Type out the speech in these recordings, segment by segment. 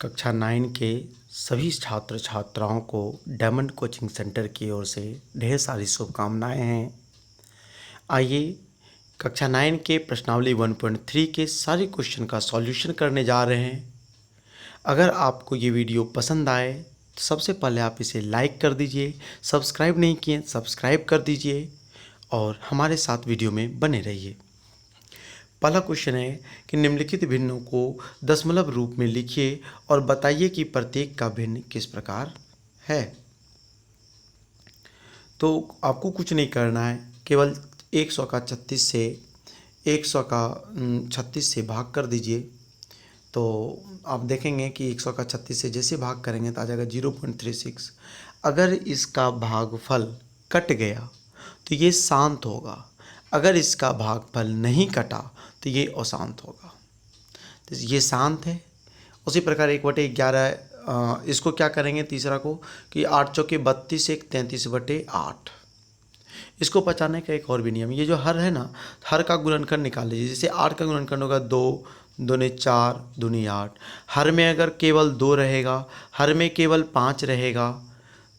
कक्षा 9 के सभी छात्र छात्राओं को डायमंड कोचिंग सेंटर की ओर से ढेर सारी शुभकामनाएं हैं। आइए कक्षा 9 के प्रश्नावली 1.3 के सारे क्वेश्चन का सॉल्यूशन करने जा रहे हैं। अगर आपको ये वीडियो पसंद आए तो सबसे पहले आप इसे लाइक कर दीजिए, सब्सक्राइब नहीं किए सब्सक्राइब कर दीजिए और हमारे साथ वीडियो में बने रहिए। पहला क्वेश्चन है कि निम्नलिखित भिन्नों को दशमलव रूप में लिखिए और बताइए कि प्रत्येक का भिन्न किस प्रकार है। तो आपको कुछ नहीं करना है, केवल 100 का 36 से 100 का 36 से भाग कर दीजिए। तो आप देखेंगे कि 100 का 36 से जैसे भाग करेंगे तो आ जाएगा 0.36। अगर इसका भागफल कट गया तो ये शांत होगा, अगर इसका भागफल नहीं कटा तो ये अशांत होगा। तो ये शांत है। उसी प्रकार 1/11 इसको क्या करेंगे तीसरा को कि 8 चौके 32 1 33/8। इसको बचाने का एक और भी नियम, ये जो हर है ना, हर का गुणनखंड निकाल लीजिए। जैसे 8 का गुणनखंड होगा 2 दूनी 4 दूनी 8। हर में अगर केवल 2 रहेगा, हर में केवल 5 रहेगा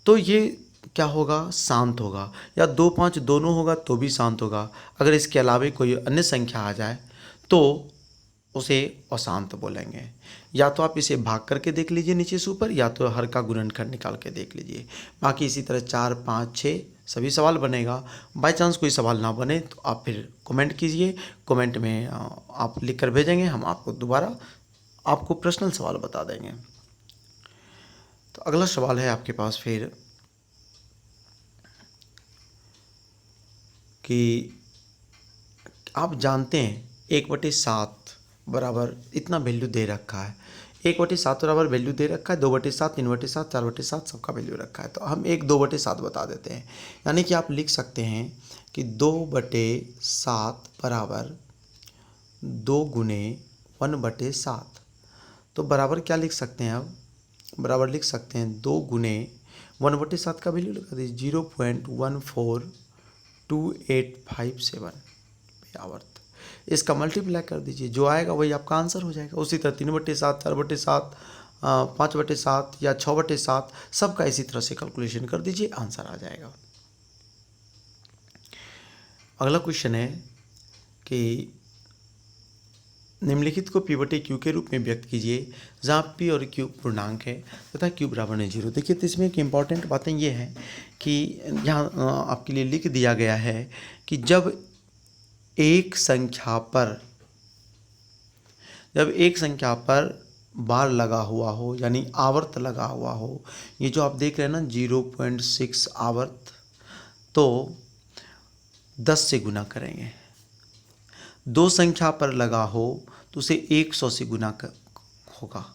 तो ये क्या होगा, शांत होगा। या 2 5 दोनों होगा तो भी शांत होगा। अगर इसके अलावा कोई अन्य संख्या आ जाए तो उसे अशांत बोलेंगे। या तो आप इसे भाग करके देख लीजिए नीचे से ऊपर, या तो हर का गुणनखंड निकाल के देख लीजिए। बाकी इसी तरह 4 5 6 सभी सवाल बनेगा। बाय चांस कोई सवाल ना बने तो आप फिर कमेंट कीजिए, कमेंट में आप लिख कर भेजेंगे, हम आपको दोबारा आपको पर्सनल सवाल बता देंगे। तो अगला सवाल है आपके पास फिर कि आप जानते हैं 1/7 बराबर इतना वैल्यू दे रखा है। 1/7 बराबर वैल्यू दे रखा है, 2/7 3/7 4/7 सबका वैल्यू रखा है। तो हम एक 2/7 बता देते हैं। यानी कि आप लिख सकते हैं कि 2/7 बराबर 2 गुने 1/7। तो बराबर क्या लिख सकते हैं, अब बराबर लिख सकते हैं 2 गुने 1/7 का वैल्यू लगा दीजिए 0.14285 आवर्त। इसका मल्टीप्लाई कर दीजिए, जो आएगा वही आपका आंसर हो जाएगा। उसी तरह 3/7 4/7 5/7 या 6/7 सबका इसी तरह से कैलकुलेशन कर दीजिए, आंसर आ जाएगा। अगला क्वेश्चन है कि निम्नलिखित को P/Q के रूप में व्यक्त कीजिए जहाँ P और Q पूर्णांक है तथा Q बराबर है 0। देखिए, तो इसमें एक इम्पॉर्टेंट बातें ये हैं कि यहाँ आपके लिए लिख दिया गया है कि जब एक संख्या पर बार लगा हुआ हो, यानी आवर्त लगा हुआ हो, ये जो आप देख रहे हैं ना 0.6 आवर्त, तो 10 से गुना करेंगे। 2 संख्या पर लगा हो तो उसे 100 से गुना होगा।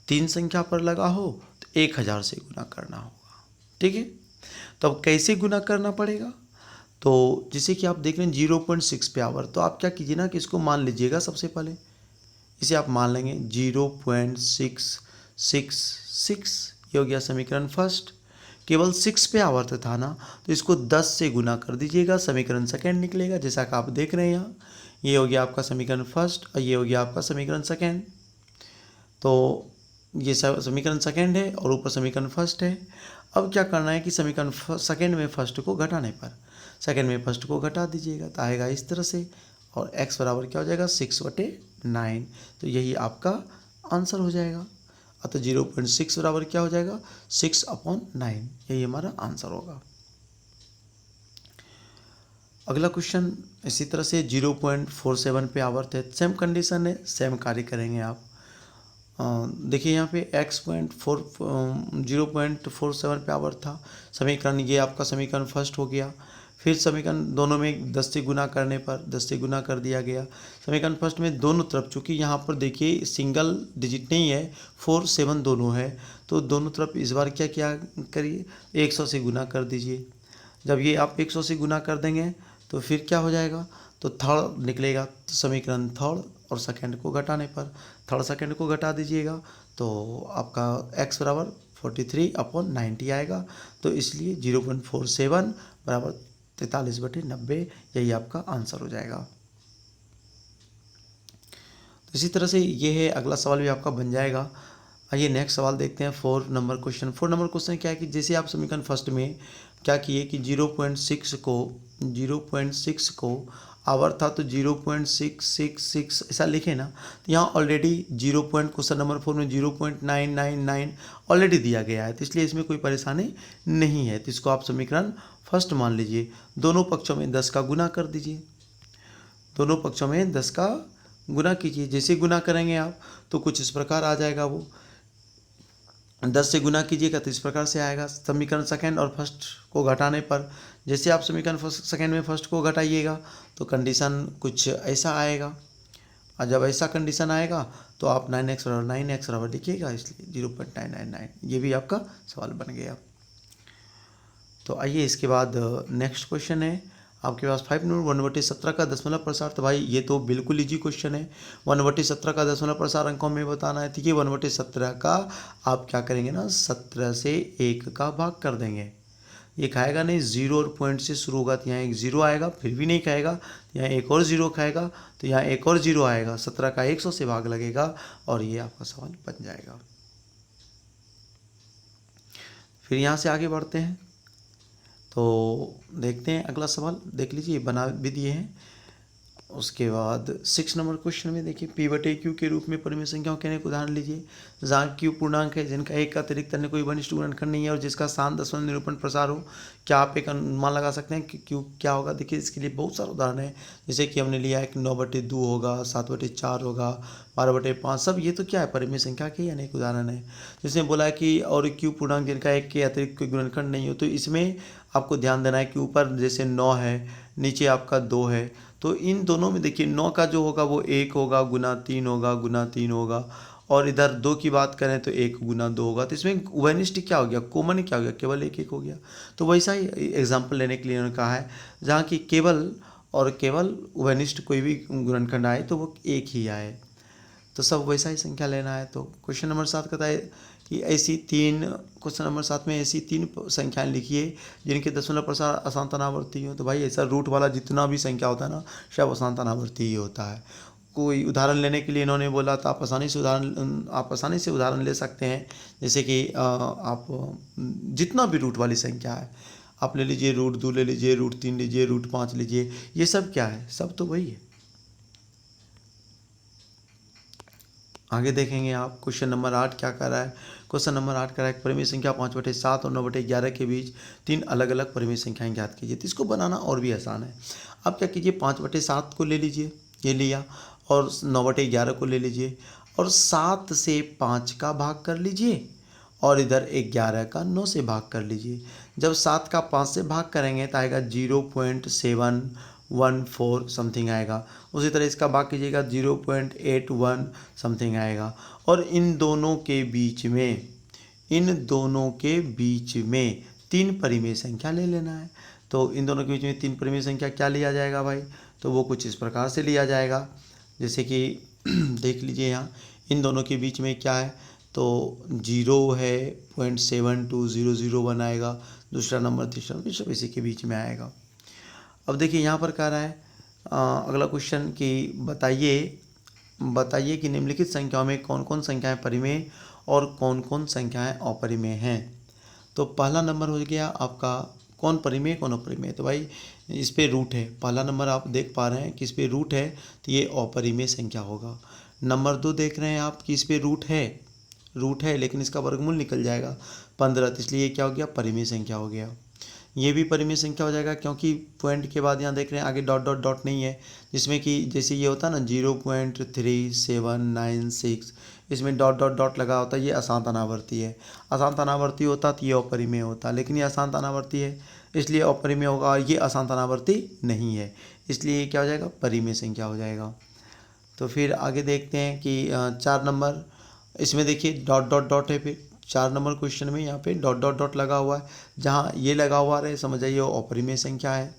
3 संख्या पर लगा हो तो 1000 से गुना करना होगा। ठीक है, तो अब कैसे गुना करना पड़ेगा, तो जैसे कि आप देख रहे हैं 0.6 पे आवर, तो आप क्या कीजिए ना कि इसको मान लीजिएगा। सबसे पहले इसे आप मान लेंगे 0.666, ये हो गया समीकरण फर्स्ट। केवल 6 पे आवर्त था ना, तो इसको 10 से गुना कर दीजिएगा, समीकरण सेकेंड निकलेगा। जैसा कि आप देख रहे हैं यहाँ, ये हो गया आपका समीकरण फर्स्ट और ये हो गया आपका समीकरण सेकेंड। तो ये समीकरण सेकेंड है और ऊपर समीकरण फर्स्ट है। अब क्या करना है कि समीकरण सेकेंड में फर्स्ट को घटाने पर सेकेंड में फर्स्ट को घटा दीजिएगा, तो आएगा इस तरह से। और x बराबर क्या हो जाएगा 6/9। तो यही आपका आंसर हो जाएगा। अतः 0.6 बराबर क्या हो जाएगा 6/9, यही हमारा आंसर होगा। अगला क्वेश्चन इसी तरह से 0.47 पे आवर्त है, सेम कंडीशन है, सेम कार्य करेंगे आप। देखिए यहाँ पे 0.47 पे आवर्त था, समीकरण ये आपका समीकरण फर्स्ट हो गया। फिर समीकरण दोनों में 10 से गुना करने पर 10 से गुना कर दिया गया। समीकरण फर्स्ट में दोनों तरफ, चूँकि यहाँ पर देखिए सिंगल डिजिट नहीं है, 4 7 दोनों है, तो दोनों तरफ इस बार क्या क्या करिए 100 से गुना कर दीजिए। जब ये आप 100 से गुना कर देंगे तो फिर क्या हो जाएगा, तो थर्ड निकलेगा। तो समीकरण थर्ड और सेकेंड को घटाने पर थर्ड सेकेंड को घटा दीजिएगा तो आपका x बराबर 43/90 आएगा। तो इसलिए 0.47 बराबर 43/90, यही आपका आंसर हो जाएगा। तो इसी तरह से ये है, अगला सवाल भी आपका बन जाएगा आइए नेक्स्ट सवाल देखते हैं। 4 नंबर क्वेश्चन। 4 नंबर क्वेश्चन क्या है कि जैसे आप समीकरण फर्स्ट में क्या किए कि 0.6 को आवर था तो 0.666 ऐसा लिखे ना, तो यहाँ ऑलरेडी क्वेश्चन नंबर 4 में 0.999 ऑलरेडी दिया गया है, तो इसलिए इसमें कोई परेशानी नहीं है। तो इसको आप समीकरण फर्स्ट मान लीजिए। दोनों पक्षों में 10 का गुना कर दीजिए। दोनों पक्षों में 10 का गुना कीजिए। जैसे गुना करेंगे आप तो कुछ इस प्रकार आ जाएगा, वो 10 से गुना कीजिएगा तो इस प्रकार से आएगा। समीकरण सेकंड और फर्स्ट को घटाने पर जैसे आप समीकरण फर्स्ट सेकंड में फर्स्ट को घटाइएगा तो कंडीशन कुछ ऐसा आएगा, और जब ऐसा कंडीशन आएगा तो आप 9x बराबर लिखिएगा, इसलिए 0.999 ये भी आपका सवाल बन गया। तो आइए इसके बाद नेक्स्ट क्वेश्चन है आपके पास 5 नंबर 1/17 का दशमलव प्रसार। तो भाई ये तो बिल्कुल इजी क्वेश्चन है। 1/17 का दशमलव प्रसार अंकों में बताना है। ठीक है, 1/17 का आप क्या करेंगे ना, 17 से 1 का भाग कर देंगे। ये खाएगा नहीं, जीरो और पॉइंट से शुरू होगा तो यहाँ एक जीरो आएगा, फिर भी नहीं खाएगा, यहाँ एक और जीरो खाएगा तो यहाँ एक और जीरो आएगा। 17 का 100 से भाग लगेगा और ये आपका सवाल बन जाएगा। फिर यहाँ से आगे बढ़ते हैं तो देखते हैं अगला सवाल। देख लीजिए, बना भी दिए हैं। उसके बाद 6 नंबर क्वेश्चन में देखिए, P/Q के रूप में परिमेय संख्याओं के एक उदाहरण लीजिए जहाँ Q पूर्णांक है जिनका एक का अतिरिक्त अन्य कोई वनिष्ठ गुणनखंड नहीं है और जिसका स्थान दशमलव निरूपण प्रसार हो। क्या आप एक अनुमान लगा सकते हैं कि Q क्या होगा? देखिए इसके लिए बहुत सारे उदाहरण है, जैसे कि हमने लिया है कि 9/2 होगा, 7/4 होगा, 12/5। सब ये तो क्या है, परिमेय संख्या के अनेक उदाहरण है। जिसमें बोला है कि और Q पूर्णांक जिनका एक के अतिरिक्त कोई गुणनखंड नहीं हो, तो इसमें आपको ध्यान देना है कि ऊपर जैसे 9 है, नीचे आपका 2 है, तो इन दोनों में देखिए 9 का जो होगा वो 1 होगा, गुना 3 होगा, गुना 3 होगा, और इधर 2 की बात करें तो 1 गुना 2 होगा। तो इसमें उभयनिष्ठ क्या हो गया, कॉमन क्या हो गया, केवल 1 हो गया। तो वैसा ही एग्जाम्पल लेने के लिए उन्होंने कहा है जहाँ की केवल और केवल उभयनिष्ठ कोई भी गुणनखंड आए तो वो 1 ही आए, तो सब वैसा ही संख्या लेना है। तो क्वेश्चन नंबर 7 कहता है कि क्वेश्चन नंबर 7 में ऐसी 3 संख्याएं लिखिए जिनके दशमलव प्रसार अशांतनावर्ती हो। तो भाई ऐसा रूट वाला जितना भी संख्या होता है ना, सब अशांतनावर्ती ही होता है। कोई उदाहरण लेने के लिए इन्होंने बोला तो आप आसानी से उदाहरण ले सकते हैं। जैसे कि आप जितना भी रूट वाली संख्या है आप ले लीजिए, √2 ले लीजिए, √3 लीजिए, √5 लीजिए, ये सब क्या है, सब तो वही है। आगे देखेंगे आप क्वेश्चन नंबर 8 क्या कर रहा है। क्वेश्चन नंबर 8 कर रहा है परिमेय संख्या 5/7 और 9/11 के बीच 3 अलग अलग परिमेय संख्याएं ज्ञात कीजिए। तो इसको बनाना और भी आसान है। आप क्या कीजिए, 5/7 को ले लीजिए, ये लिया, और 9/11 को ले लीजिए और 7 से 5 का भाग कर लीजिए और इधर 11 का 9 से भाग कर लीजिए। जब 7 का 5 से भाग करेंगे तो आएगा 0.714 समथिंग आएगा। उसी तरह इसका भाग कीजिएगा 0.81 समथिंग आएगा। और इन दोनों के बीच में 3 परिमेय संख्या ले लेना है। तो इन दोनों के बीच में 3 परिमेय संख्या क्या लिया जाएगा भाई, तो वो कुछ इस प्रकार से लिया जाएगा। जैसे कि देख लीजिए यहाँ इन दोनों के बीच में क्या है, तो 0 है, 0.72001 आएगा, दूसरा नंबर, तीसरा नंबर, सब इसी के बीच में आएगा। अब देखिए यहाँ पर कह रहा है अगला क्वेश्चन कि बताइए कि निम्नलिखित संख्याओं में कौन कौन संख्याएं परिमेय और कौन कौन संख्याएं अपरिमेय हैं। तो पहला नंबर हो गया आपका कौन परिमेय कौन अपरिमेय। तो भाई इस पे रूट है, पहला नंबर आप देख पा रहे हैं कि इस पे रूट है तो ये अपरिमेय संख्या होगा। नंबर 2 देख रहे हैं आप कि इस पे रूट है लेकिन इसका वर्गमूल निकल जाएगा 15, तो इसलिए ये क्या हो गया, परिमेय संख्या हो गया। ये भी परिमेय संख्या हो जाएगा क्योंकि पॉइंट के बाद यहाँ देख रहे हैं आगे डॉट डॉट डॉट नहीं है, जिसमें कि जैसे ये होता है ना 0.3796, इसमें डॉट डॉट डॉट लगा होता है, ये अशांत अनावर्ती है। अशांत अनावर्ती होता तो ये अपरिमेय होता, लेकिन ये अशांत अनावर्ती है इसलिए अपरिमेय होगा, और ये अशांत अनावर्ती नहीं है इसलिए ये क्या हो जाएगा, परिमेय संख्या हो जाएगा। तो फिर आगे देखते हैं कि 4 नंबर, इसमें देखिए डॉट डॉट डॉट है, फिर 4 नंबर क्वेश्चन में यहाँ पे डॉट डॉट डॉट लगा हुआ है, जहाँ ये लगा हुआ रहे समझ आइए वो अपरिमेय संख्या है।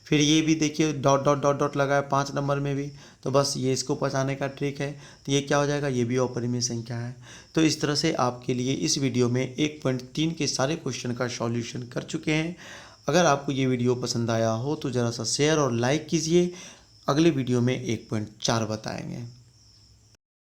फिर ये भी देखिए डॉट डॉट डॉट डॉट लगा है 5 नंबर में भी, तो बस ये इसको पहचानने का ट्रिक है, तो ये क्या हो जाएगा, ये भी अपरिमेय संख्या है। तो इस तरह से आपके लिए इस वीडियो में 1.3 के सारे क्वेश्चन का सॉल्यूशन कर चुके हैं। अगर आपको ये वीडियो पसंद आया हो तो ज़रा सा शेयर और लाइक कीजिए। अगले वीडियो में 1.4 बताएंगे।